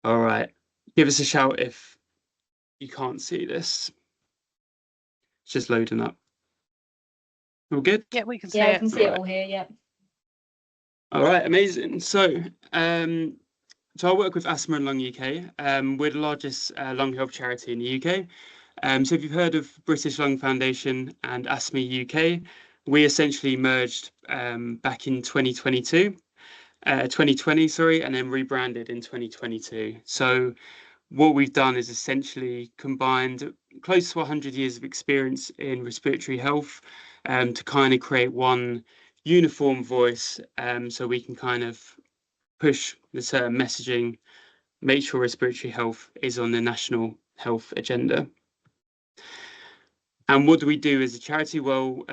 All right. Give us a shout if you can't see this. It's just loading up. All good? Yeah, we can see Yeah, I it. can see it all here, yeah. All right, amazing. So I work with Asthma Lung UK. We're the largest lung health charity in the UK. So if you've heard of British Lung Foundation and Asthma UK, we essentially merged back in 2020, sorry, and then rebranded in 2022. So what we've done is essentially combined close to 100 years of experience in respiratory health to kind of create one uniform voice, so we can kind of push the certain messaging, make sure respiratory health is on the national health agenda. And what do we do as a charity? Well,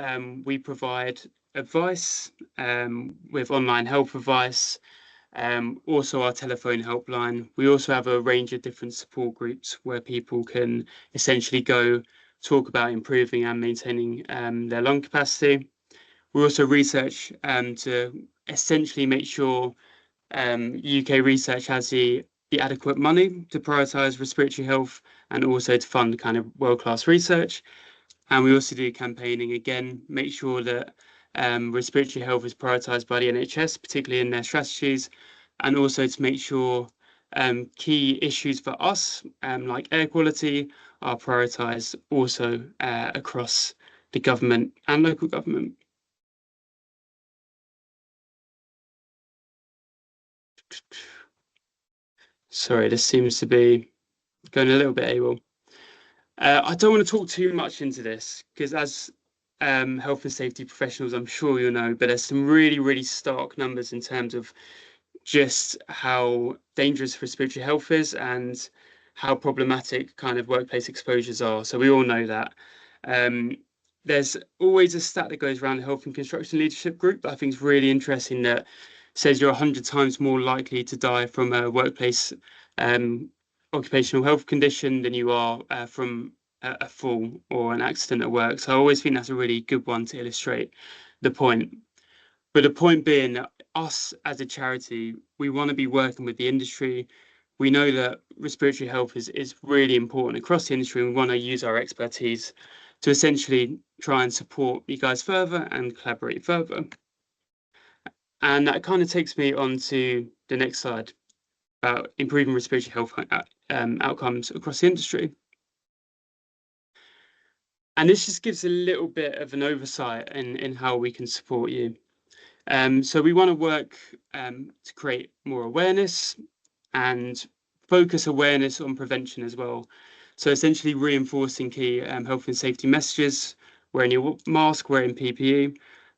we provide advice with online health advice, also our telephone helpline. We also have a range of different support groups where people can essentially go talk about improving and maintaining their lung capacity. We also research to essentially make sure UK research has the adequate money to prioritise respiratory health and also to fund kind of world-class research. And we also do campaigning, again, make sure that respiratory health is prioritised by the NHS, particularly in their strategies, and also to make sure key issues for us, like air quality, are prioritised also across the government and local government. Sorry, this seems to be going a little bit AWOL. I don't want to talk too much into this because as health and safety professionals, I'm sure you'll know, but there's some really, really stark numbers in terms of just how dangerous respiratory health is and how problematic kind of workplace exposures are. So we all know that. There's always a stat that goes around the Health and Construction Leadership Group that I think is really interesting that says you're 100 times more likely to die from a workplace occupational health condition than you are from a fall or an accident at work. So I always think that's a really good one to illustrate the point. But the point being that us as a charity, we want to be working with the industry. We know that respiratory health is really important across the industry, and we want to use our expertise to essentially try and support you guys further and collaborate further. And that kind of takes me on to the next slide about improving respiratory health outcomes across the industry. And this just gives a little bit of an oversight in how we can support you. So we want to work to create more awareness and focus awareness on prevention as well. So essentially reinforcing key health and safety messages, wearing your mask, wearing PPE,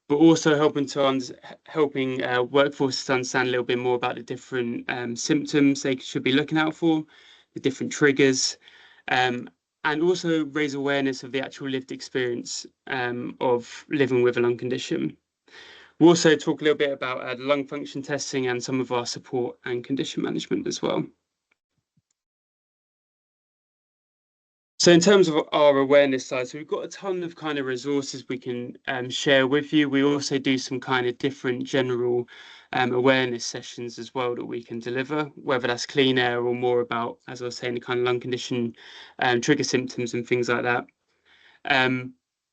but also helping workforces to understand a little bit more about the different symptoms they should be looking out for, the different triggers, and also raise awareness of the actual lived experience of living with a lung condition. We'll also talk a little bit about lung function testing and some of our support and condition management as well. So in terms of our awareness side, so we've got a ton of kind of resources we can share with you. We also do some kind of different general awareness sessions as well that we can deliver, whether that's clean air or more about, as I was saying, the kind of lung condition trigger symptoms and things like that.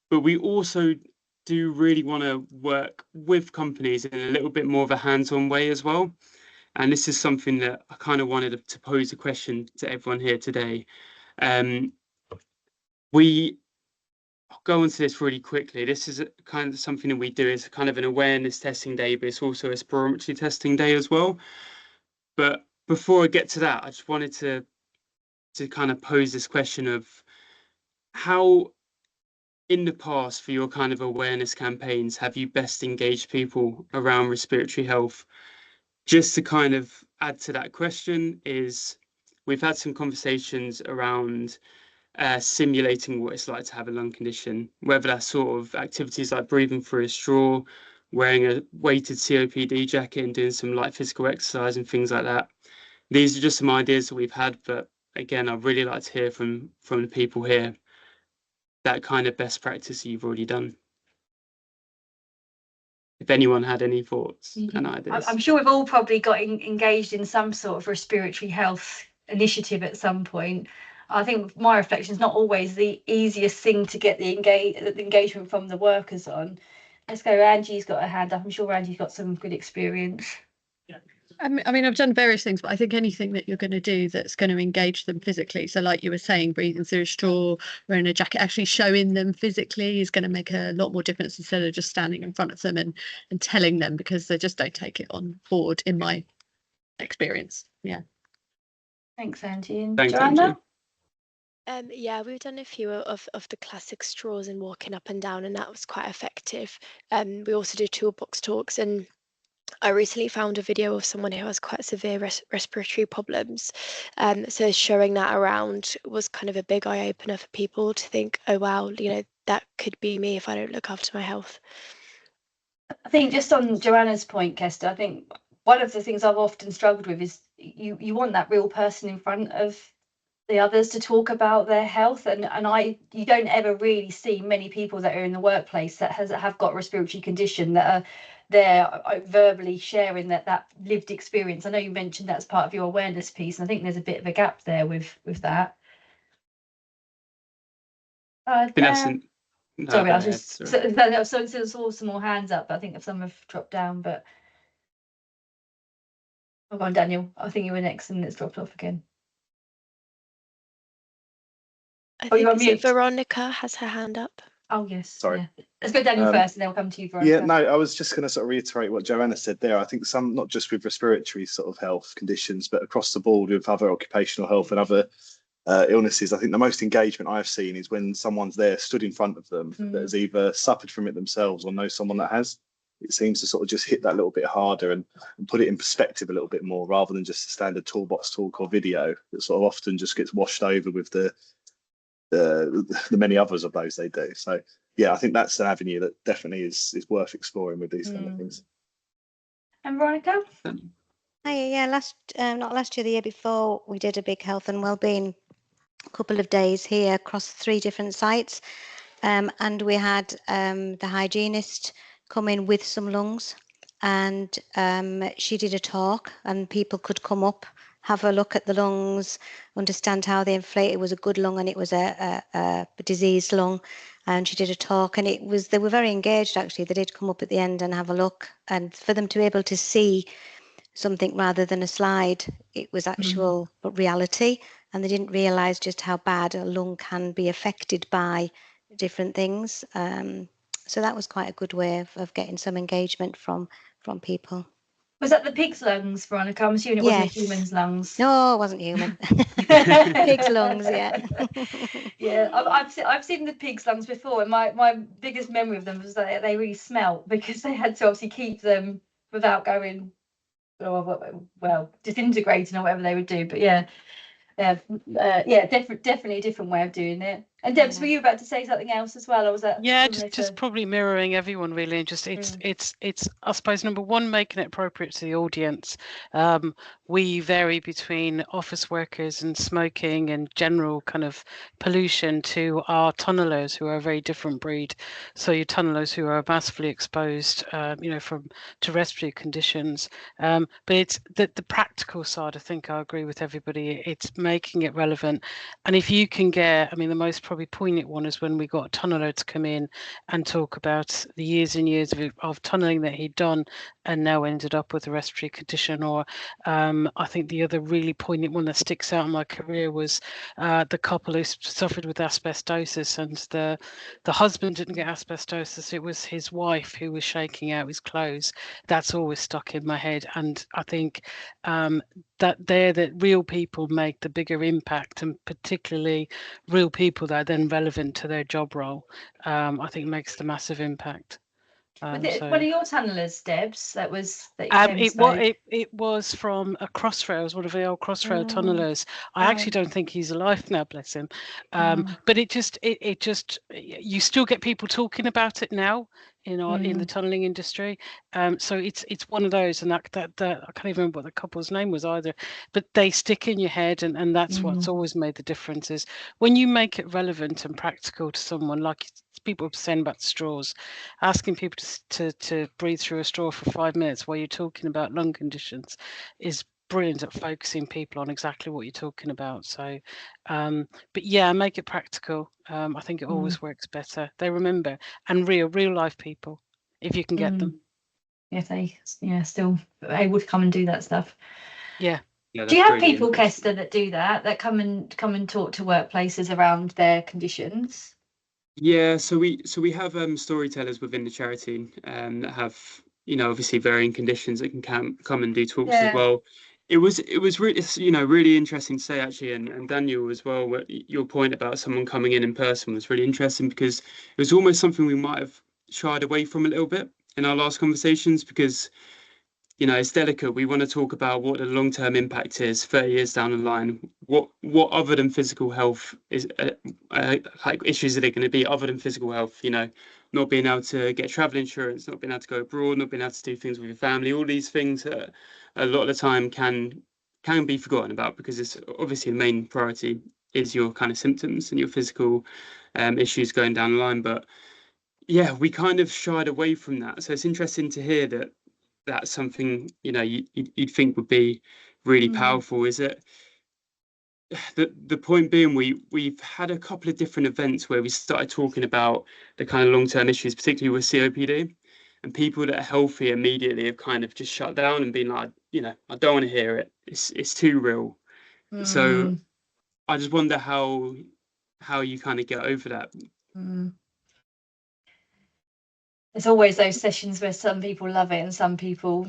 But we also do really want to work with companies in a little bit more of a hands-on way as well. And this is something that I kind of wanted to pose a question to everyone here today. I'll go into this really quickly. This is kind of something that we do as kind of an awareness testing day, but it's also a spirometry testing day as well. But before I get to that, I just wanted to kind of pose this question of how in the past for your kind of awareness campaigns have you best engaged people around respiratory health? Just to kind of add to that question is we've had some conversations around simulating what it's like to have a lung condition, whether that's sort of activities like breathing through a straw, wearing a weighted COPD jacket and doing some light physical exercise and things like that. These are just some ideas that we've had, but again, I'd really like to hear from the people here that kind of best practice that you've already done. If anyone had any thoughts and ideas. I'm sure we've all probably got engaged in some sort of respiratory health initiative at some point. I think my reflection is not always the easiest thing to get the engagement from the workers on. Let's go. Angie's got her hand up. I'm sure Angie's got some good experience. I mean, I've done various things, but I think anything that you're going to do that's going to engage them physically. So like you were saying, breathing through a straw, wearing a jacket, actually showing them physically is going to make a lot more difference instead of just standing in front of them and telling them, because they just don't take it on board in my experience. Yeah. Thanks, Angie. And Thanks, Joanna? Angie. Yeah, we've done a few of the classic straws and walking up and down, and that was quite effective. We also do toolbox talks, and I recently found a video of someone who has quite severe respiratory problems. So showing that around was kind of a big eye opener for people to think, oh wow, you know, that could be me if I don't look after my health. I think just on Joanna's point, Kester, I think one of the things I've often struggled with is you want that real person in front of the others to talk about their health, and you don't ever really see many people that are in the workplace that have got a respiratory condition that are there verbally sharing that lived experience. I know you mentioned that's part of your awareness piece, and I think there's a bit of a gap there with that. Sorry, I just saw some more hands up, but I think if some have dropped down. But hold on, Daniel, I think you were next, and it's dropped off again. I think Veronica has her hand up. Oh, yes. Sorry. Yeah. Let's go Daniel first, and then we'll come to you, Veronica. Yeah, no, I was just going to sort of reiterate what Joanna said there. I think some, not just with respiratory sort of health conditions, but across the board with other occupational health and other illnesses, I think the most engagement I've seen is when someone's there stood in front of them that has either suffered from it themselves or knows someone that has. It seems to sort of just hit that little bit harder and put it in perspective a little bit more, rather than just a standard toolbox talk or video that sort of often just gets washed over with the many others of those they do. So yeah, I think that's an avenue that definitely is worth exploring with these kind of things. And Veronica? Hi, yeah, not last year, the year before, we did a big health and wellbeing couple of days here across 3 different sites, and we had the hygienist come in with some lungs, and she did a talk, and people could come up, have a look at the lungs, understand how they inflate. It was a good lung and it was a diseased lung, and she did a talk, and they were very engaged actually. They did come up at the end and have a look, and for them to be able to see something rather than a slide, it was actual reality, and they didn't realise just how bad a lung can be affected by different things. So that was quite a good way of getting some engagement from people. Was that the pig's lungs, Veronica? I'm assuming it wasn't a human's lungs. No, it wasn't human. Pig's lungs, yeah. Yeah, I've seen the pig's lungs before, and my biggest memory of them was that they really smelt, because they had to obviously keep them without going, well, disintegrating or whatever they would do. But yeah, definitely a different way of doing it. And Debs, were you about to say something else as well, or was that? Yeah, just probably mirroring everyone really, and just it's I suppose number one, making it appropriate to the audience. We vary between office workers and smoking and general kind of pollution to our tunnelers, who are a very different breed. So your tunnelers who are massively exposed, to respiratory conditions. But it's the practical side. I think I agree with everybody. It's making it relevant, and if you can get, I mean, the most probably poignant one is when we got a tunneler to come in and talk about the years and years of tunneling that he'd done and now ended up with a respiratory condition. Or I think the other really poignant one that sticks out in my career was the couple who suffered with asbestosis, and the husband didn't get asbestosis, it was his wife who was shaking out his clothes. That's always stuck in my head, and I think that real people make the bigger impact, and particularly real people that are then relevant to their job role, I think makes the massive impact. Was it one of your tunnelers, Debs, that it was from a Crossrails, one of the old Crossrail tunnelers. I actually don't think he's alive now, bless him. But it just you still get people talking about it now in the tunneling industry. So it's one of those, and that I can't even remember what the couple's name was either, but they stick in your head, and that's what's always made the difference, is when you make it relevant and practical to someone, like people were saying about straws, asking people to breathe through a straw for 5 minutes while you're talking about lung conditions is brilliant at focusing people on exactly what you're talking about. So, but yeah, make it practical. I think it always works better. They remember, and real life people, if you can get them. If they, still able to come and do that stuff. Yeah. Do you have people, Kester, that do that come and talk to workplaces around their conditions? Yeah, so we have storytellers within the charity that have, obviously varying conditions that can come and do talks as well. It was really, really interesting to say, actually, and Daniel as well, your point about someone coming in person was really interesting, because it was almost something we might have shied away from a little bit in our last conversations, because it's delicate. We want to talk about what the long-term impact is 30 years down the line. What other than physical health is like issues are there going to be other than physical health? Not being able to get travel insurance, not being able to go abroad, not being able to do things with your family. All these things that a lot of the time can be forgotten about, because it's obviously the main priority is your kind of symptoms and your physical issues going down the line. But yeah, we kind of shied away from that. So it's interesting to hear that that's something you'd think would be really powerful. Is it the point being, we've had a couple of different events where we started talking about the kind of long-term issues, particularly with COPD, and people that are healthy immediately have kind of just shut down and been like, I don't want to hear it, it's too real. So I just wonder how you kind of get over that. There's always those sessions where some people love it and some people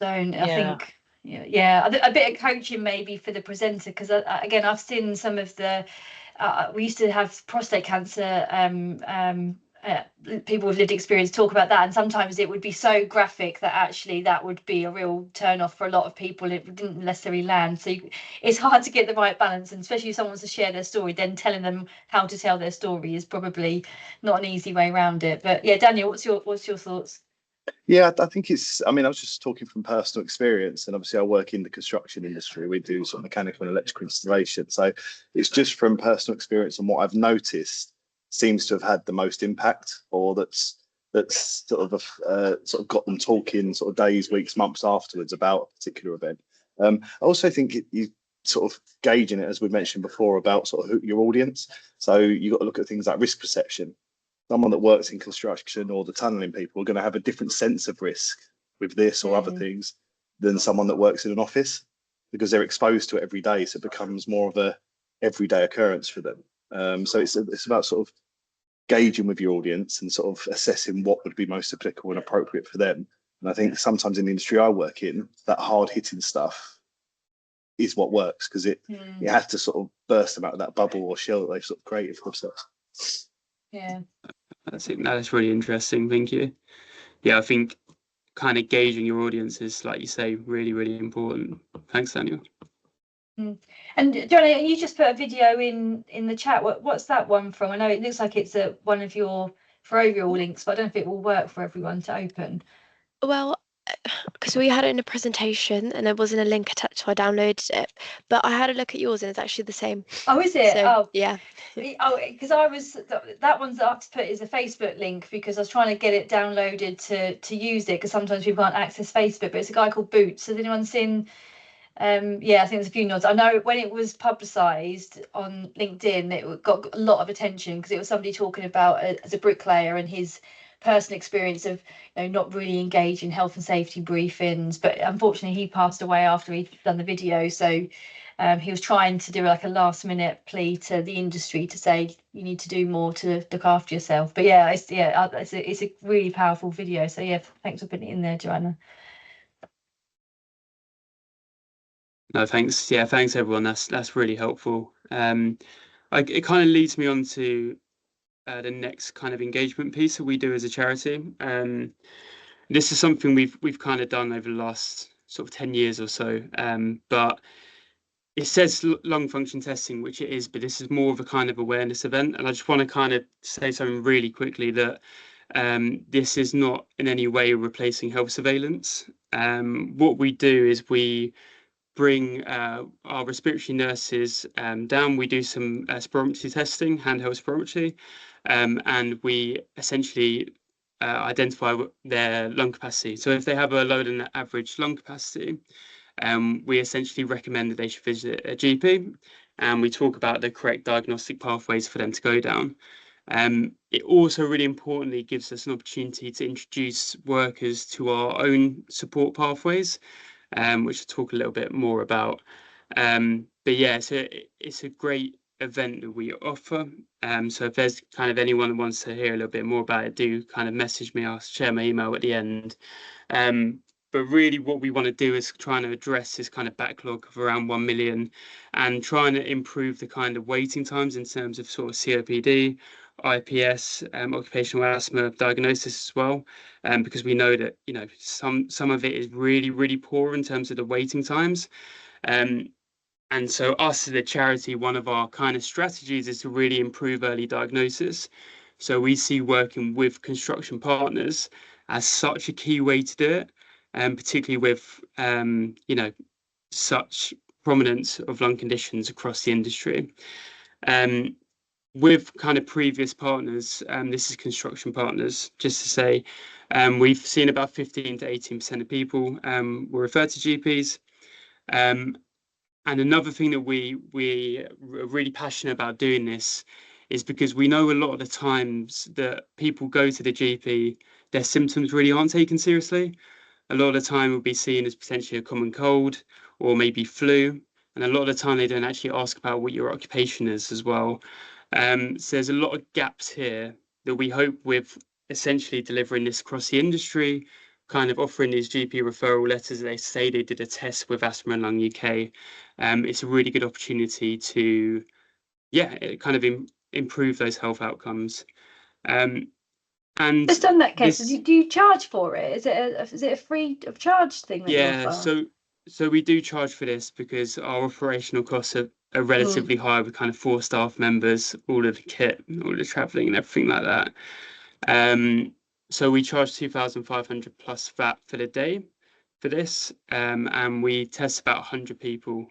don't. I think a bit of coaching maybe for the presenter, because again, I've seen some of the we used to have prostate cancer people with lived experience talk about that, and sometimes it would be so graphic that actually that would be a real turn off for a lot of people. It didn't necessarily land, so it's hard to get the right balance, and especially if someone wants to share their story, then telling them how to tell their story is probably not an easy way around it. But yeah, Daniel, what's your thoughts? Yeah, I think I was just talking from personal experience, and obviously I work in the construction industry. We do sort of mechanical and electrical installation. So it's just from personal experience, and what I've noticed seems to have had the most impact, or that's sort of got them talking sort of days, weeks, months afterwards about a particular event. I also think you sort of gauging it, as we mentioned before, about sort of your audience. So you've got to look at things like risk perception. Someone that works in construction or the tunnelling people are going to have a different sense of risk with this or other things than someone that works in an office, because they're exposed to it every day. So it becomes more of a everyday occurrence for them. So it's about sort of gauging with your audience and sort of assessing what would be most applicable and appropriate for them. And I think sometimes in the industry I work in, that hard hitting stuff is what works, because you have to sort of burst them out of that bubble or shell that they've sort of created for themselves. Yeah. That's really interesting. Thank you. Yeah, I think kind of gauging your audience is, like you say, really, really important. Thanks, Daniel. And Johnny, you just put a video in the chat. What's that one from? I know it looks like it's one of your overall links, but I don't know if it will work for everyone to open. Well, because we had it in a presentation and there wasn't a link attached, so I downloaded it. But I had a look at yours and it's actually the same. Oh, is it? So, yeah. Oh, because that one's that I have to put is a Facebook link, because I was trying to get it downloaded to use it, because sometimes people can't access Facebook. But it's a guy called Boots. Has anyone seen? Yeah, I think there's a few nods. I know when it was publicised on LinkedIn, it got a lot of attention, because it was somebody talking about as a bricklayer and his personal experience of not really engaged in health and safety briefings. But unfortunately, he passed away after he'd done the video. So he was trying to do like a last minute plea to the industry to say you need to do more to look after yourself. But yeah, it's a really powerful video. So yeah, thanks for putting it in there, Joanna. No, thanks. Yeah, thanks everyone. That's really helpful. It kind of leads me on to the next kind of engagement piece that we do as a charity. This is something we've kind of done over the last sort of 10 years or so. But it says lung function testing, which it is, but this is more of a kind of awareness event. And I just want to kind of say something really quickly, that this is not in any way replacing health surveillance. What we do is we bring our respiratory nurses down. We do some spirometry testing, handheld spirometry, and we essentially identify their lung capacity. So if they have a lower than average lung capacity, we essentially recommend that they should visit a GP, and we talk about the correct diagnostic pathways for them to go down. It also really importantly gives us an opportunity to introduce workers to our own support pathways, which I'll talk a little bit more about. But yeah, it's a great event that we offer. So if there's kind of anyone that wants to hear a little bit more about it, do kind of message me. I'll share my email at the end. But really what we want to do is trying to address this kind of backlog of around 1 million and trying to improve the kind of waiting times in terms of sort of COPD, IPS, occupational asthma diagnosis as well, because we know that, you know, some of it is really, really poor in terms of the waiting times. And so us as a charity, one of our kind of strategies is to really improve early diagnosis. So we see working with construction partners as such a key way to do it, and particularly with, you know, such prominence of lung conditions across the industry. With kind of previous partners, this is construction partners, just to say, we've seen about 15 to 18% of people were referred to GPs. And another thing that we are really passionate about doing this is because we know a lot of the times that people go to the GP, their symptoms really aren't taken seriously. A lot of the time will be seen as potentially a common cold or maybe flu. And a lot of the time they don't actually ask about what your occupation is as well. So there's a lot of gaps here that we hope with essentially delivering this across the industry, kind of offering these GP referral letters. They say they did a test with Asthma Lung UK. It's a really good opportunity to, kind of improve those health outcomes. And just on that case, do you charge for it? Is it a free of charge thing that you offer? So we do charge for this because our operational costs are relatively high with kind of 4 staff members, all of the kit, all the travelling and everything like that. So we charge 2,500 plus VAT for the day for this, and we test about 100 people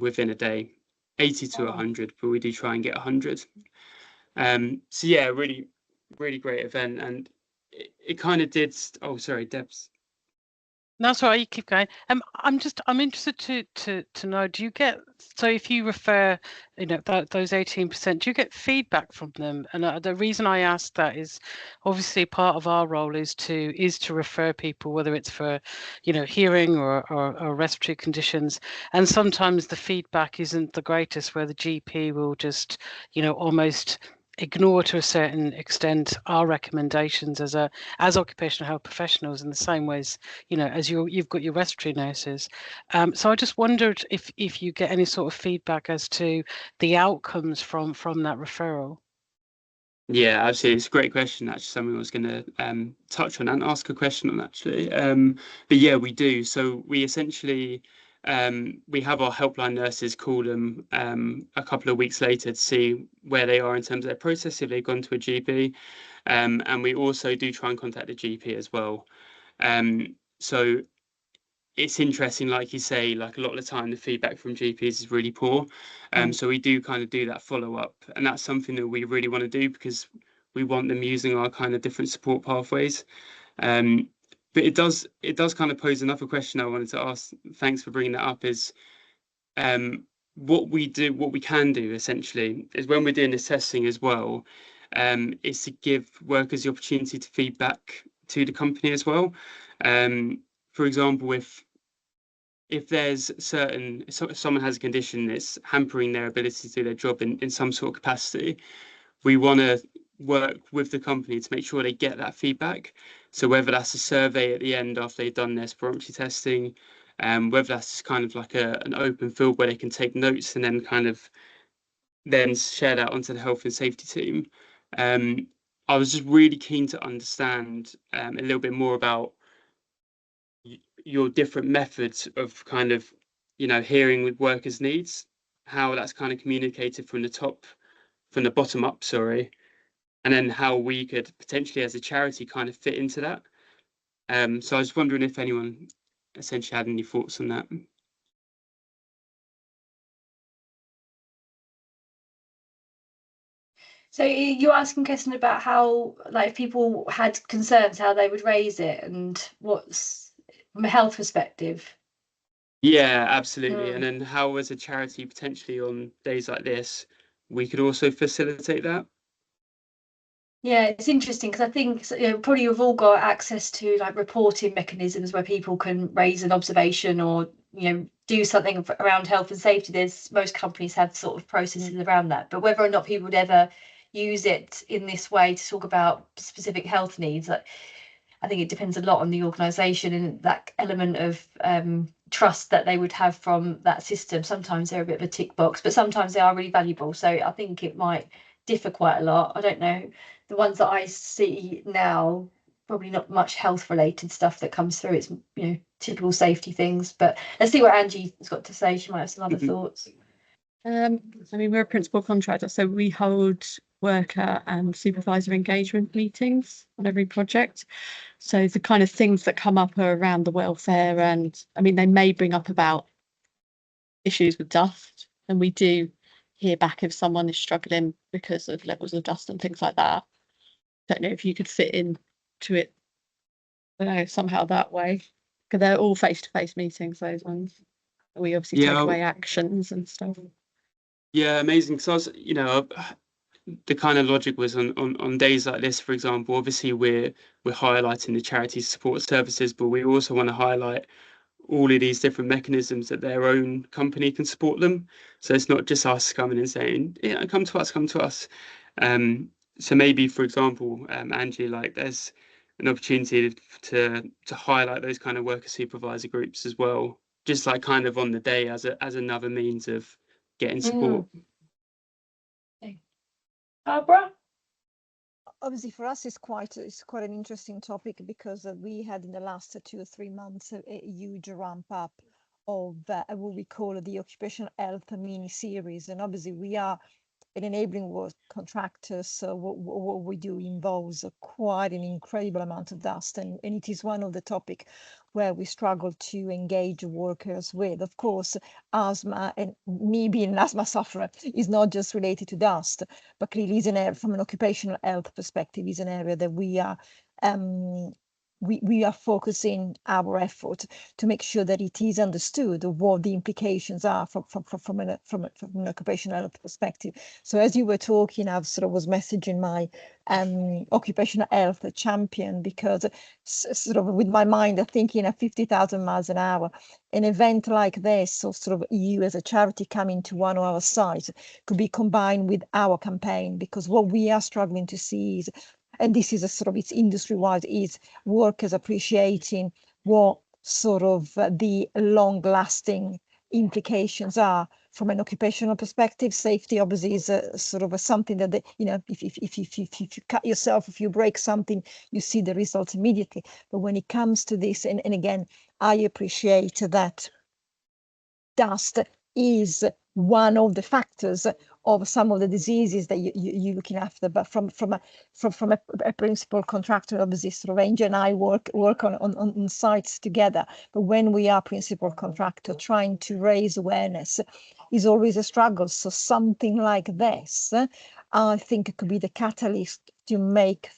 within a day, 80 to 100, but we do try and get 100. So yeah, really, really great event, and it kind of did. Oh, sorry, Debs. No, sorry, you keep going. I'm interested to know, do you get, so if you refer, you know, those 18%, do you get feedback from them? And the reason I ask that is obviously part of our role is to refer people, whether it's for, you know, hearing or respiratory conditions. And sometimes the feedback isn't the greatest, where the GP will just, you know, almost ignore to a certain extent our recommendations as occupational health professionals, in the same ways, you know, as you've got your respiratory nurses. So I just wondered if you get any sort of feedback as to the outcomes from that referral. Yeah, absolutely. It's a great question. Actually, something I was going to touch on and ask a question on, actually. But yeah, we do. So we essentially we have our helpline nurses call them a couple of weeks later to see where they are in terms of their process, if they've gone to a GP. And we also do try and contact the GP as well. So it's interesting, like you say, like a lot of the time the feedback from GPs is really poor. So we do kind of do that follow-up, and that's something that we really want to do because we want them using our kind of different support pathways. But it does kind of pose another question I wanted to ask. Thanks for bringing that up. Is what we can do essentially is when we're doing this testing as well, is to give workers the opportunity to feedback to the company as well. For example, if there's if someone has a condition that's hampering their ability to do their job in some sort of capacity, we want to work with the company to make sure they get that feedback. So whether that's a survey at the end after they've done their spirometry testing, whether that's kind of like an open field where they can take notes and then kind of then share that onto the health and safety team. I was just really keen to understand a little bit more about your different methods of kind of, you know, hearing with workers' needs, how that's kind of communicated from the bottom up, sorry, and then how we could potentially as a charity kind of fit into that. So I was wondering if anyone essentially had any thoughts on that. So you're asking Kester about how, like, if people had concerns, how they would raise it, and what's from a health perspective. Yeah, absolutely. And then how, as a charity, potentially on days like this, we could also facilitate that. Yeah, it's interesting because I think probably we've all got access to like reporting mechanisms where people can raise an observation or do something around health and safety. Most companies have sort of processes around that, but whether or not people would ever use it in this way to talk about specific health needs, I think it depends a lot on the organisation and that element of trust that they would have from that system. Sometimes they're a bit of a tick box, but sometimes they are really valuable. So I think it might differ quite a lot. I don't know. The ones that I see now, probably not much health related stuff that comes through. It's typical safety things. But let's see what Angie's got to say. She might have some other thoughts. I mean, we're a principal contractor, so we hold worker and supervisor engagement meetings on every project. So the kind of things that come up are around the welfare, and I mean, they may bring up about issues with dust, and we do hear back if someone is struggling because of levels of dust and things like that. Don't know if you could fit into it, somehow that way, because they're all face-to-face meetings, those ones. We obviously take away actions and stuff. Yeah, amazing. Because the kind of logic was on days like this, for example, obviously we're highlighting the charity support services, but we also want to highlight all of these different mechanisms that their own company can support them. So it's not just us coming and saying, yeah, come to us. So maybe, for example, Angie, like there's an opportunity to highlight those kind of worker supervisor groups as well, just like kind of on the day as another means of getting support. Barbara? Obviously, for us, it's quite an interesting topic because we had in the last 2 or 3 months a huge ramp up of what we call the occupational health mini series, and obviously we are an enabling work contractor, so what we do involves quite an incredible amount of dust, and it is one of the topic where we struggle to engage workers with. Of course, asthma, and me being an asthma sufferer, is not just related to dust, but clearly is an area from an occupational health perspective, is an area that we are we are focusing our effort to make sure that it is understood what the implications are from an occupational health perspective. So as you were talking, I've sort of was messaging my occupational health champion, because sort of with my mind thinking at 50,000 miles an hour, an event like this, or sort of you as a charity coming to one of our sites, could be combined with our campaign, because what we are struggling to see is, and this is a sort of, it's industry-wide, is workers appreciating what sort of the long-lasting implications are from an occupational perspective. Safety obviously is a sort of something that if you cut yourself, if you break something, you see the results immediately. But when it comes to this, and again, I appreciate that dust is one of the factors of some of the diseases that you're looking after, but from a principal contractor, obviously, sort of Angel and I work on sites together. But when we are principal contractor, trying to raise awareness is always a struggle. So something like this, I think it could be the catalyst to make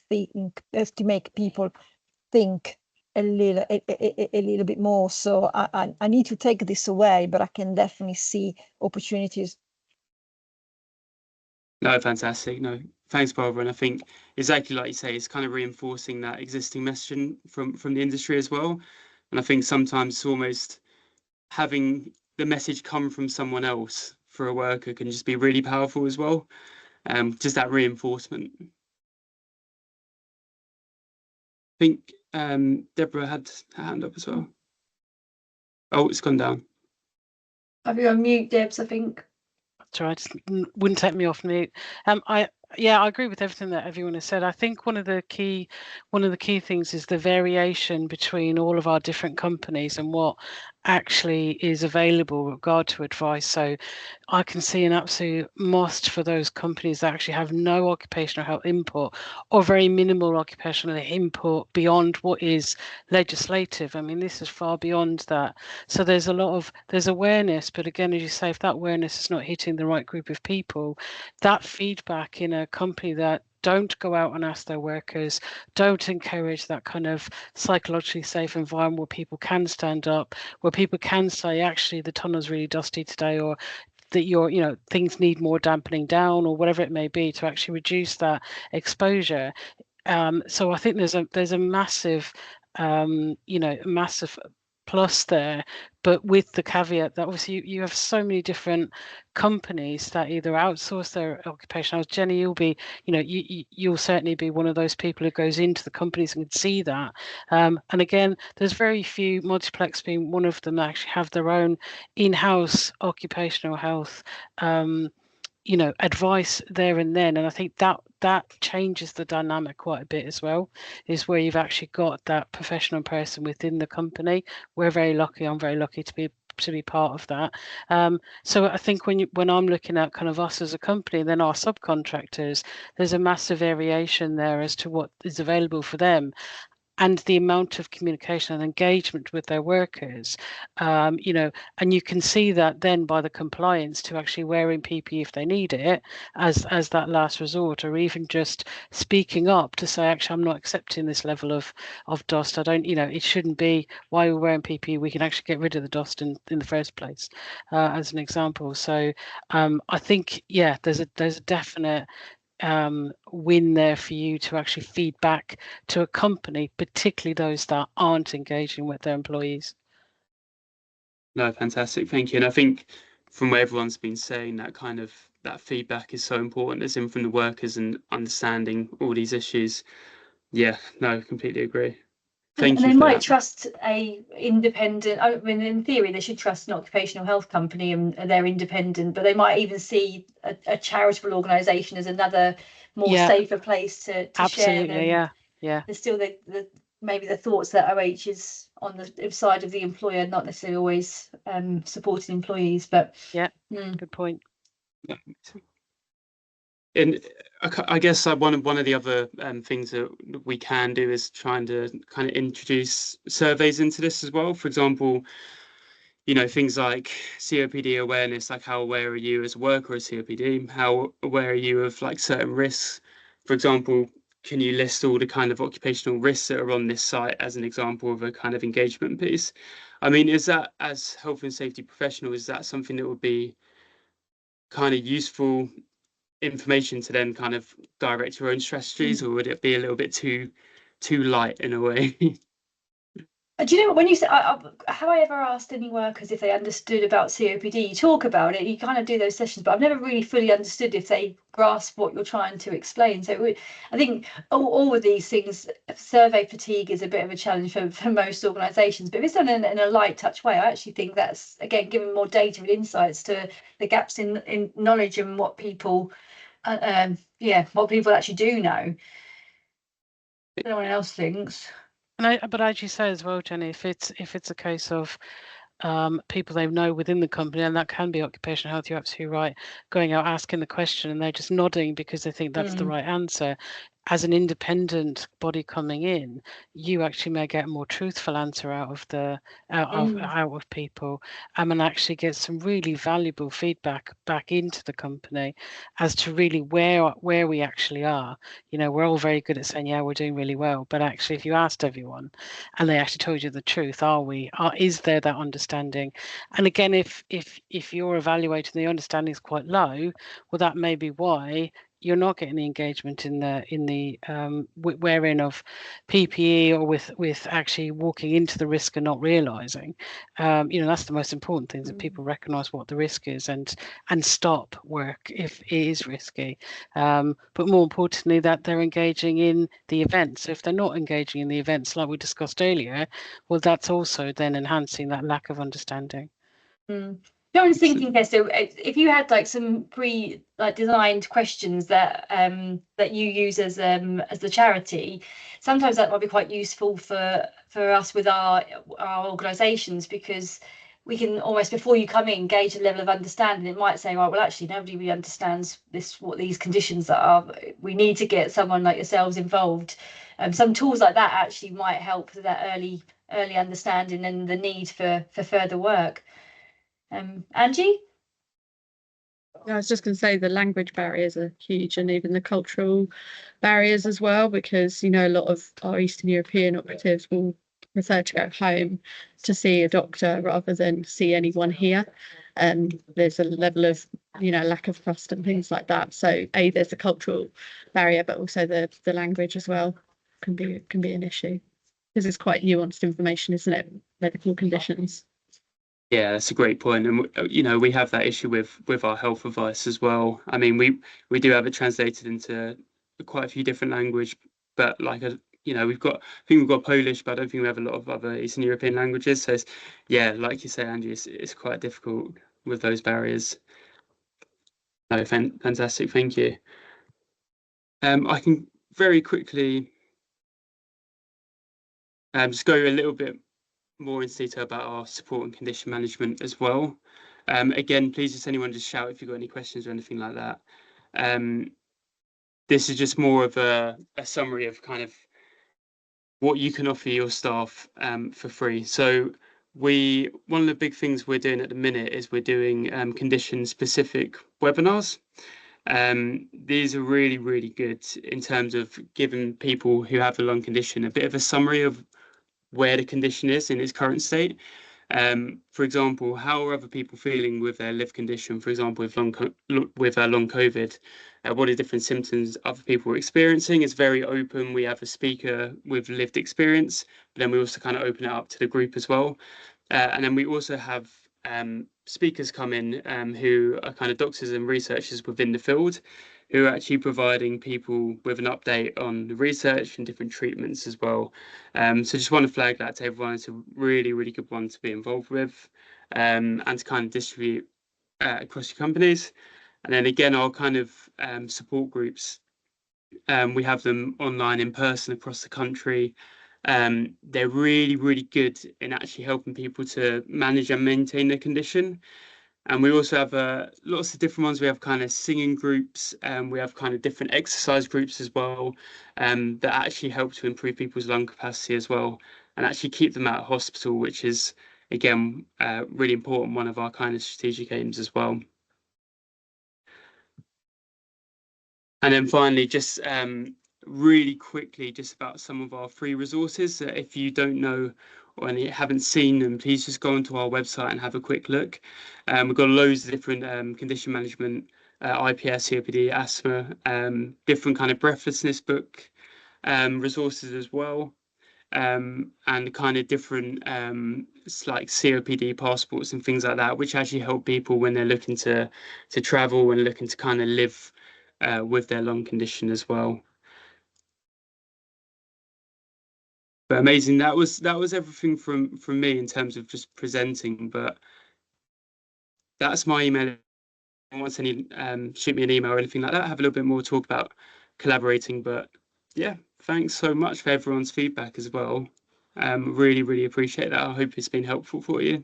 people think a little bit more. So I need to take this away, but I can definitely see opportunities. No, fantastic. No, thanks, Barbara. And I think exactly like you say, it's kind of reinforcing that existing messaging from the industry as well. And I think sometimes it's almost having the message come from someone else for a worker can just be really powerful as well. Just that reinforcement. I think Deborah had her hand up as well. Oh, it's gone down. Have you on mute, Debs, I think? That's right. Wouldn't take me off mute. I agree with everything that everyone has said. I think one of the key things is the variation between all of our different companies and what actually is available with regard to advice. So I can see an absolute must for those companies that actually have no occupational health input or very minimal occupational input beyond what is legislative. I mean, this is far beyond that. So there's awareness, but again, as you say, if that awareness is not hitting the right group of people, that feedback in a company that don't go out and ask their workers, don't encourage that kind of psychologically safe environment where people can stand up, where people can say, actually, the tunnel's really dusty today, or that things need more dampening down, or whatever it may be, to actually reduce that exposure. So I think there's a massive, massive plus there, but with the caveat that obviously you have so many different companies that either outsource their occupational health. Jenny, you'll certainly be one of those people who goes into the companies and can see that. And again, there's very few, Multiplex being one of them, that actually have their own in-house occupational health advice there and then. And I think that changes the dynamic quite a bit as well, is where you've actually got that professional person within the company. We're very lucky, I'm very lucky to be part of that. So I think when I'm looking at kind of us as a company, then our subcontractors, there's a massive variation there as to what is available for them, and the amount of communication and engagement with their workers, and you can see that then by the compliance to actually wearing PPE if they need it as that last resort, or even just speaking up to say, actually, I'm not accepting this level of dust. I don't, it shouldn't be. Why we're wearing PPE, we can actually get rid of the dust in the first place, as an example. So I think, there's a definite win there for you to actually feed back to a company, particularly those that aren't engaging with their employees. No, fantastic, thank you. And I think from what everyone's been saying, that feedback is so important, as in from the workers and understanding all these issues. Yeah, no, completely agree. Thank you. And they for might that. trust a independent. I mean, in theory, they should trust an occupational health company and they're independent. But they might even see a charitable organisation as another more safer place to share them. Yeah. There's still maybe the thoughts that OH is on the side of the employer, not necessarily always supporting employees. But good point. And I guess one of the other things that we can do is trying to kind of introduce surveys into this as well. For example, things like COPD awareness, like how aware are you as a worker of COPD? How aware are you of like certain risks? For example, can you list all the kind of occupational risks that are on this site as an example of a kind of engagement piece? I mean, is that, as health and safety professional, is that something that would be kind of useful information to then kind of direct your own strategies, or would it be a little bit too light in a way? Do you know when you say, have I ever asked any workers if they understood about COPD? You talk about it, you kind of do those sessions, but I've never really fully understood if they grasp what you're trying to explain. So I think all of these things, survey fatigue is a bit of a challenge for most organisations, but if it's done in a light touch way, I actually think that's, again, giving more data and insights to the gaps in knowledge and what people, what people actually do know. No one else thinks. But as you say as well, Jenny, if it's a case of people they know within the company, and that can be occupational health, you're absolutely right, going out asking the question and they're just nodding because they think that's the right answer. As an independent body coming in, you actually may get a more truthful answer out of people, and actually get some really valuable feedback back into the company as to really where we actually are. We're all very good at saying, yeah, we're doing really well, but actually, if you asked everyone and they actually told you the truth, is there that understanding? And again, if you're evaluating, the understanding is quite low, well, that may be why you're not getting the engagement in the wearing of PPE, or with actually walking into the risk and not realizing. That's the most important thing, that people recognize what the risk is and stop work if it is risky. But more importantly, that they're engaging in the events. So if they're not engaging in the events like we discussed earlier, well, that's also then enhancing that lack of understanding. I was thinking, Kester, if you had like some designed questions that you use as the charity, sometimes that might be quite useful for us with our organisations, because we can almost, before you come in, gauge a level of understanding. It might say, right, well, actually, nobody really understands what these conditions are. We need to get someone like yourselves involved. Some tools like that actually might help with that early understanding and the need for further work. Angie? I was just going to say the language barriers are huge, and even the cultural barriers as well, because a lot of our Eastern European operatives will prefer to go home to see a doctor rather than see anyone here. And there's a level of lack of trust and things like that. So there's a cultural barrier, but also the language as well can be an issue, because it's quite nuanced information, isn't it? Medical conditions. Yeah, that's a great point, and we have that issue with our health advice as well. I mean, we do have it translated into quite a few different language, but like we've got, I think we've got Polish, but I don't think we have a lot of other Eastern European languages. So yeah, like you say, Angie, it's quite difficult with those barriers. No, fantastic, thank you. I can very quickly just go a little bit more into detail about our support and condition management as well. Again, please just anyone just shout if you've got any questions or anything like that. This is just more of a summary of kind of what you can offer your staff for free. So one of the big things we're doing at the minute is we're doing condition specific webinars. These are really, really good in terms of giving people who have a lung condition a bit of a summary of where the condition is in its current state. For example, how are other people feeling with their lived condition? For example, with long COVID, what are different symptoms other people are experiencing? It's very open. We have a speaker with lived experience, but then we also kind of open it up to the group as well. And then we also have speakers come in who are kind of doctors and researchers within the field, who are actually providing people with an update on the research and different treatments as well. So just want to flag that to everyone. It's a really, really good one to be involved with and to kind of distribute across your companies. And then again, our kind of support groups, we have them online, in person across the country. They're really, really good in actually helping people to manage and maintain their condition. And we also have lots of different ones. We have kind of singing groups, and we have kind of different exercise groups as well, that actually help to improve people's lung capacity as well, and actually keep them out of hospital, which is, again, really important, one of our kind of strategic aims as well. And then finally, just really quickly, just about some of our free resources. If you don't know or haven't seen them, please just go onto our website and have a quick look. We've got loads of different condition management, IPS, COPD, asthma, different kind of breathlessness book resources as well. And kind of different like COPD passports and things like that, which actually help people when they're looking to travel and looking to kind of live with their lung condition as well. But amazing. That was everything from me in terms of just presenting. But that's my email. If anyone wants any shoot me an email or anything like that, have a little bit more talk about collaborating. But yeah, thanks so much for everyone's feedback as well. Really, really appreciate that. I hope it's been helpful for you.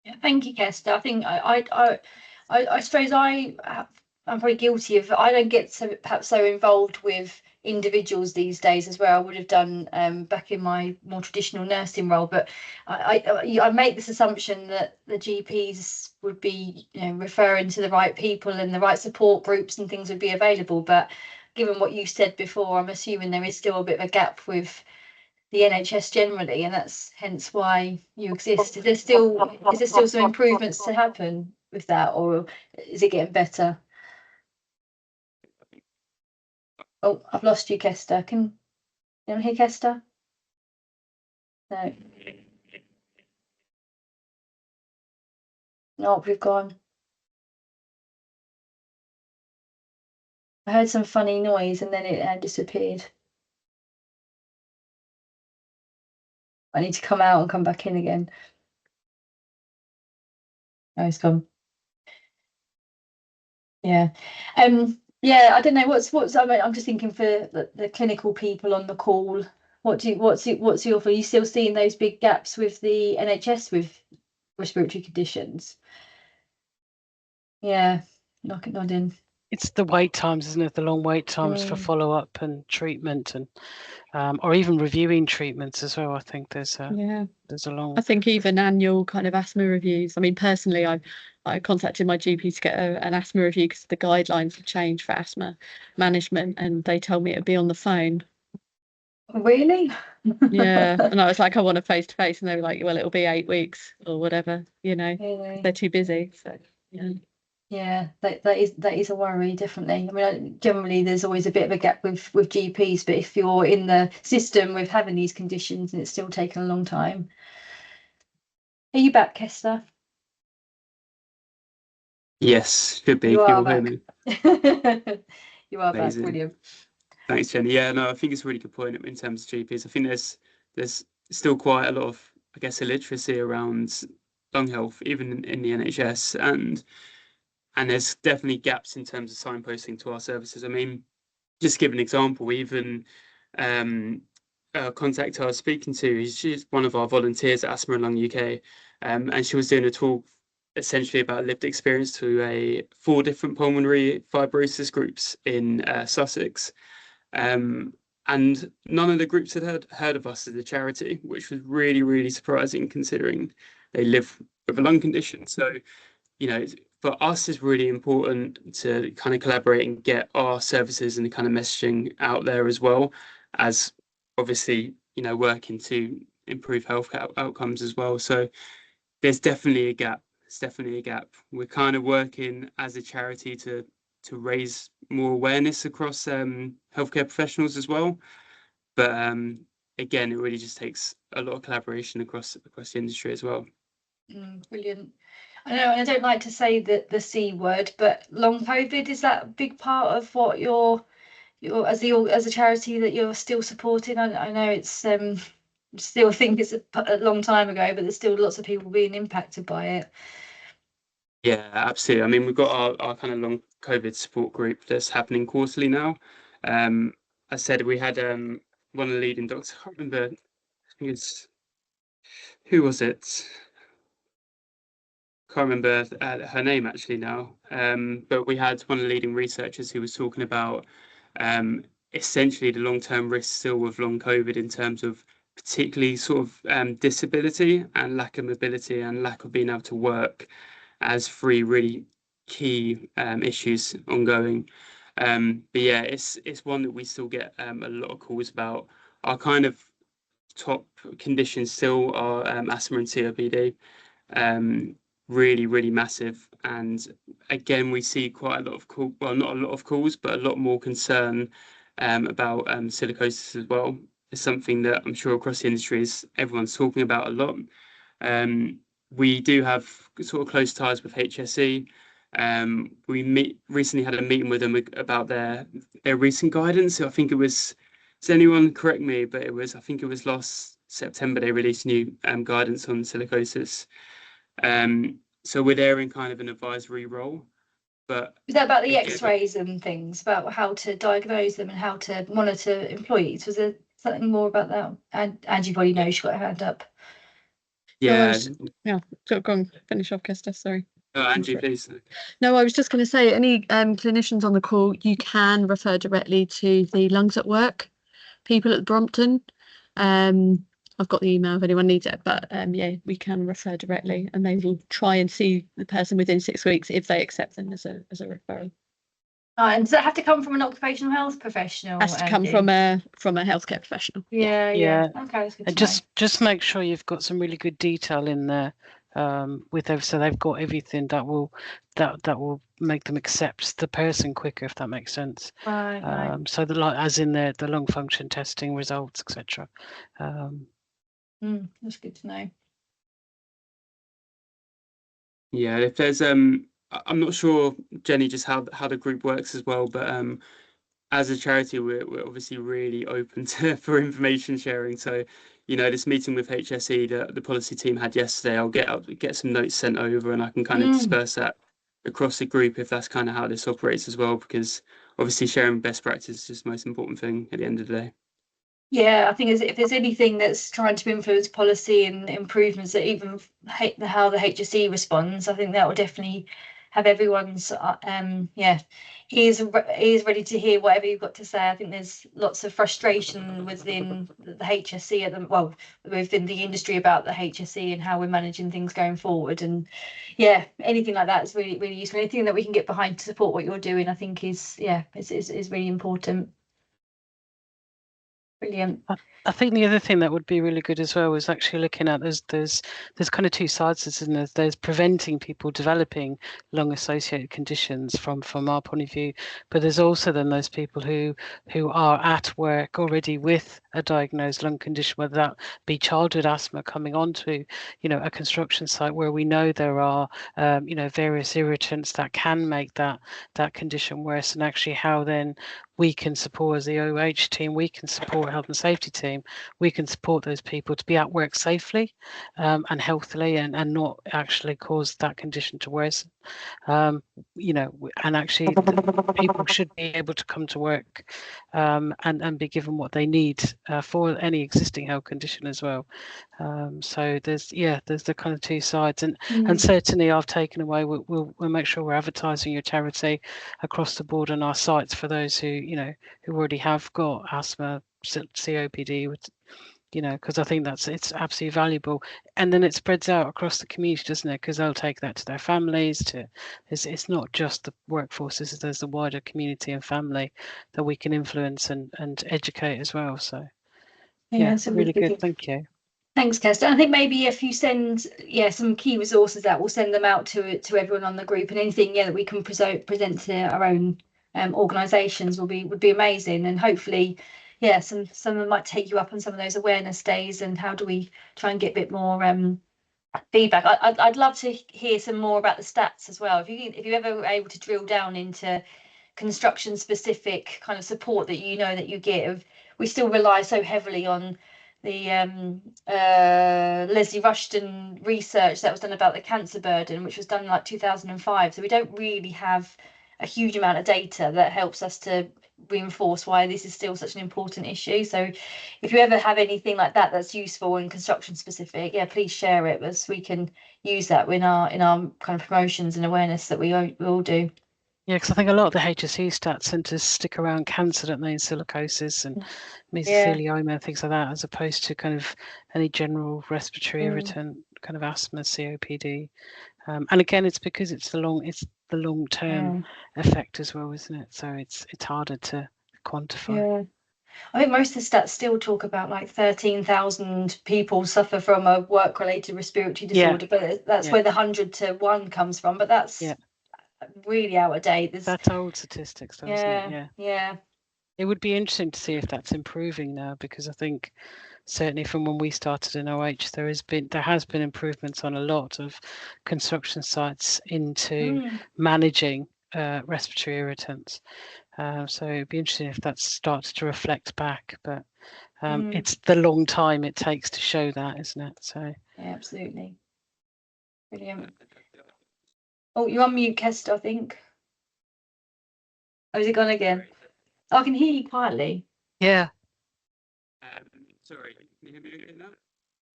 Yeah, thank you, Kester. I think I suppose I'm very guilty of, I don't get perhaps so involved with individuals these days as well. I would have done back in my more traditional nursing role, but I make this assumption that the GPs would be referring to the right people and the right support groups and things would be available. But given what you said before, I'm assuming there is still a bit of a gap with the NHS generally, and that's hence why you exist. Is there still some improvements to happen with that, or is it getting better? Oh, I've lost you, Kester. Can you hear Kester? No. No, we've gone. I heard some funny noise and then it disappeared. I need to come out and come back in again. Oh, it's gone. Yeah. Yeah, I don't know what's I mean, I'm just thinking for the clinical people on the call, what's your, are you still seeing those big gaps with the NHS with respiratory conditions? Yeah, nodding. it's the wait times, isn't it? The long wait times for follow-up and treatment, and or even reviewing treatments as well. I think there's a long. I think even annual kind of asthma reviews. I mean, personally, I contacted my GP to get an asthma review because the guidelines have changed for asthma management, and they told me it'd be on the phone. Really? Yeah, and I was like, I want a face to face, and they were like, well, it'll be 8 weeks or whatever, you know. Really? They're too busy. So yeah. Yeah, that is a worry, definitely. I mean, generally there's always a bit of a gap with GPs, but if you're in the system with having these conditions and it's still taking a long time. Are you back, Kester? Yes, should be. You If are you'll hear me. back. You are back, Amazing. brilliant. Thanks, Jenny. Yeah, no, I think it's a really good point in terms of GPs. I think there's still quite a lot of, I guess, illiteracy around lung health, even in the NHS, and there's definitely gaps in terms of signposting to our services. I mean, just to give an example, even a contact I was speaking to, she's one of our volunteers at Asthma Lung UK, and she was doing a talk essentially about lived experience to 4 different pulmonary fibrosis groups in Sussex. And none of the groups had heard of us as a charity, which was really, really surprising considering they live with a lung condition. So, you know, for us, it's really important to kind of collaborate and get our services and the kind of messaging out there, as well as obviously, you know, working to improve health outcomes as well. So there's definitely a gap. It's definitely a gap. We're kind of working as a charity to raise more awareness across healthcare professionals as well. But again, it really just takes a lot of collaboration across the industry as well. Brilliant. I know I don't like to say the C word, but long COVID, is that a big part of what you're as a charity that you're still supporting? I know it's still think it's a long time ago, but there's still lots of people being impacted by it. Yeah, absolutely. I mean, we've got our kind of long COVID support group that's happening quarterly now. I said we had one of the leading doctors, I can't remember, I think it's, who was it? Can't remember her name actually now. But we had one of the leading researchers who was talking about essentially the long-term risks still with long COVID in terms of particularly sort of disability and lack of mobility and lack of being able to work as 3 really key issues ongoing. But yeah, it's one that we still get a lot of calls about. Our kind of top conditions still are asthma and COPD. Really, really massive. And again, we see quite a lot of well, not a lot of calls, but a lot more concern about silicosis as well. It's something that I'm sure across the industry everyone's talking about a lot. We do have sort of close ties with HSE. We recently had a meeting with them about their recent guidance. So I think it was, does anyone correct me, but I think it was last September they released new guidance on silicosis. So we're there in kind of an advisory role. But is that about the X-rays and things, about how to diagnose them and how to monitor employees? Was there something more about that? And Angie probably knows, she's got her hand up. Yeah. Go on, finish off, Kester, sorry. Angie, please. No, I was just going to say, any clinicians on the call, you can refer directly to the Lungs at Work people at Brompton. I've got the email if anyone needs it, but yeah, we can refer directly, and they will try and see the person within 6 weeks if they accept them as a referral. And does that have to come from an occupational health professional? Has to come from a healthcare professional. Yeah. Okay, that's good. And just make sure you've got some really good detail in there with them, so they've got everything that will make them accept the person quicker, if that makes sense. Right. So as in the lung function testing results, etc. That's good to know. Yeah, if there's I'm not sure, Jenny, just how the group works as well, but as a charity, we're obviously really open for information sharing. So, you know, this meeting with HSE that the policy team had yesterday, I'll get some notes sent over, and I can kind of disperse that across the group if that's kind of how this operates as well, because obviously sharing best practice is just the most important thing at the end of the day. Yeah, I think if there's anything that's trying to influence policy and improvements, that even how the HSE responds, I think that will definitely everyone's ears ready to hear whatever you've got to say. I think there's lots of frustration within the HSE within the industry about the HSE and how we're managing things going forward. And yeah, anything like that is really, really useful. Anything that we can get behind to support what you're doing, I think is really important. Brilliant. I think the other thing that would be really good as well is actually looking at there's kind of two sides to this, and there's preventing people developing lung associated conditions from our point of view, but there's also then those people who are at work already with a diagnosed lung condition, whether that be childhood asthma coming onto a construction site where we know there are various irritants that can make that condition worse, and actually how then we can support, as the OH team, we can support health and safety team, we can support those people to be at work safely and healthily and not actually cause that condition to worsen. And actually people should be able to come to work and be given what they need for any existing health condition as well. So there's the kind of two sides, and certainly I've taken away, we'll make sure we're advertising your charity across the board on our sites for those who already have got asthma, COPD, because I think it's absolutely valuable, and then it spreads out across the community, doesn't it? Because they'll take that to their families. It's not just the workforce. There's the wider community and family that we can influence and educate as well. So so really good. Thank you. Thanks, Kester. I think maybe if you send some key resources out, we'll send them out to everyone on the group, and anything that we can present to our own organisations would be amazing. And hopefully some might take you up on some of those awareness days, and how do we try and get a bit more feedback. I'd love to hear some more about the stats as well. If you ever were able to drill down into construction specific kind of support that that you give. We still rely so heavily on the Leslie Rushton research that was done about the cancer burden, which was done in like 2005. So we don't really have a huge amount of data that helps us to reinforce why this is still such an important issue. So if you ever have anything like that that's useful and construction specific, please share it, as we can use that in our kind of promotions and awareness that we all do. Yeah, because I think a lot of the HSE stats tend to stick around cancer, don't they, and silicosis and mesothelioma and things like that, as opposed to kind of any general respiratory irritant, kind of asthma, COPD. And again, it's because it's the long term effect as well, isn't it? So it's harder to quantify. Yeah. I think most of the stats still talk about like 13,000 people suffer from a work-related respiratory disorder, but that's where the 100 to 1 comes from. But that's really out of date. That's old statistics, though, isn't it? Yeah. It would be interesting to see if that's improving now, because I think certainly from when we started in OH, there has been improvements on a lot of construction sites into managing respiratory irritants. So it'd be interesting if that starts to reflect back, but it's the long time it takes to show that, isn't it? So yeah, absolutely. Brilliant. Oh, you're on mute, Kester, I think. Oh, is it gone again? I can hear you quietly. Yeah. Sorry, can you hear me now?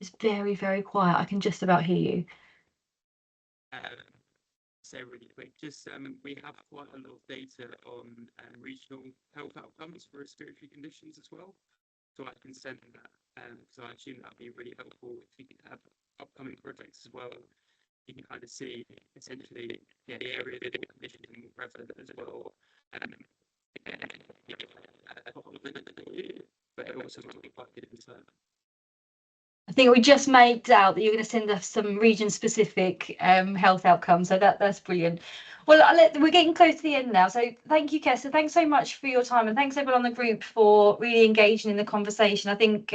It's very, very quiet. I can just about hear you. So really quick, just we have quite a lot of data on regional health outcomes for respiratory conditions as well. So I can send that. So I assume that'd be really helpful if you could have upcoming projects as well. You can kind of see essentially the area of the condition and prevalent as well. But it also might be quite good insight. I think we just made out that you're going to send us some region-specific health outcomes, so that's brilliant. Well, we're getting close to the end now, so thank you, Kester. Thanks so much for your time, and thanks everyone on the group for really engaging in the conversation. I think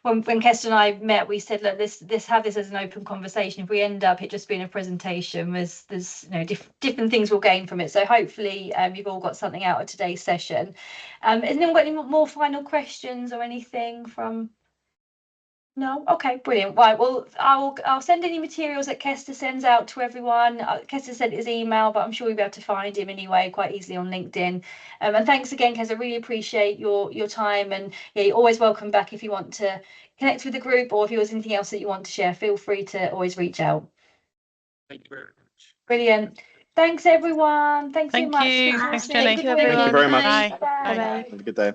when Kester and I met, we said, look, let's have this as an open conversation. If we end up it just being a presentation, there's different things we'll gain from it. So hopefully you've all got something out of today's session. Has anyone got any more final questions or anything from? No? Okay, brilliant. Right, well, I'll send any materials that Kester sends out to everyone. Kester sent his email, but I'm sure you'll be able to find him anyway quite easily on LinkedIn. And thanks again, Kester. I really appreciate your time, and you're always welcome back if you want to connect with the group, or if there's anything else that you want to share, feel free to always reach out. Thank you very much. Brilliant. Thanks everyone. Thanks so Thank much. you. for Thanks, listening. Jenny. Good Thank you, week. Thank you very much. Bye. Bye. Bye. Have a good day.